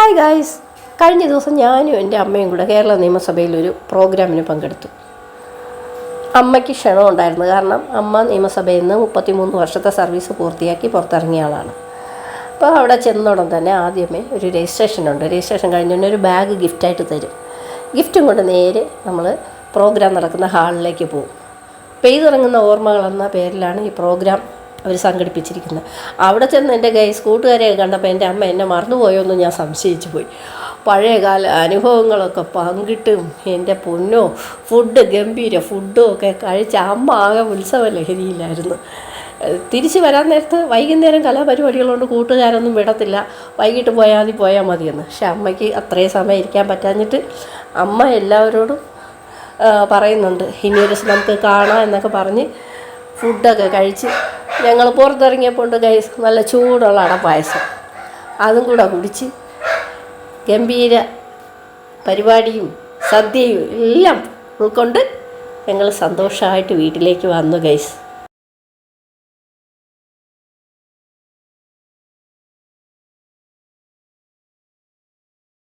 Hi guys, കഴിഞ്ഞ ദിവസം ഞാനും എൻ്റെ അമ്മയും കൂടെ കേരള നിയമസഭയിലൊരു പ്രോഗ്രാമിന് പങ്കെടുത്തു. അമ്മയ്ക്ക് ക്ഷണം ഉണ്ടായിരുന്നു. കാരണം അമ്മ നിയമസഭയിൽ നിന്ന് 33 വർഷത്തെ സർവീസ് പൂർത്തിയാക്കി പുറത്തിറങ്ങിയ ആളാണ്. അപ്പോൾ അവിടെ ചെന്നോടം തന്നെ ആദ്യമേ ഒരു രജിസ്ട്രേഷൻ കഴിഞ്ഞുകൊണ്ട് ഒരു ബാഗ് ഗിഫ്റ്റായിട്ട് തരും. ഗിഫ്റ്റും കൊണ്ട് നേരെ നമ്മൾ പ്രോഗ്രാം നടക്കുന്ന ഹാളിലേക്ക് പോകും. പെയ്തിറങ്ങുന്ന ഓർമ്മകൾ എന്ന പേരിലാണ് ഈ പ്രോഗ്രാം അവർ സംഘടിപ്പിച്ചിരിക്കുന്നത്. അവിടെ ചെന്ന് എൻ്റെ കൂട്ടുകാരെ കണ്ടപ്പോൾ എൻ്റെ അമ്മ എന്നെ മറന്നുപോയോ എന്ന് ഞാൻ സംശയിച്ചു പോയി. പഴയകാല അനുഭവങ്ങളൊക്കെ പങ്കിട്ടും എൻ്റെ പൊന്നോ, ഗംഭീര ഫുഡും ഒക്കെ കഴിച്ച് അമ്മ ആകെ ഉത്സവ ലഹരിയിലായിരുന്നു. തിരിച്ച് വരാൻ നേരത്ത് വൈകുന്നേരം കലാപരിപാടികളുകൊണ്ട് കൂട്ടുകാരൊന്നും വിടത്തില്ല, വൈകിട്ട് പോയാൽ മതിയെന്ന്. പക്ഷെ അമ്മയ്ക്ക് അത്രയും സമയം ഇരിക്കാൻ പറ്റാഞ്ഞിട്ട് അമ്മ എല്ലാവരോടും പറയുന്നുണ്ട്, ഇനിയൊരു നമുക്ക് കാണാം എന്നൊക്കെ പറഞ്ഞ് ഫുഡൊക്കെ കഴിച്ച് ഞങ്ങൾ പുറത്തിറങ്ങിയപ്പോൾ ഉണ്ട് ഗൈസ്, നല്ല ചൂടുള്ള അടപ്പായസം, അതും കൂടെ കുടിച്ച് ഗംഭീര പരിപാടിയും സദ്യയും എല്ലാം ഉൾക്കൊണ്ട് ഞങ്ങൾ സന്തോഷമായിട്ട് വീട്ടിലേക്ക് വന്നു ഗൈസ്.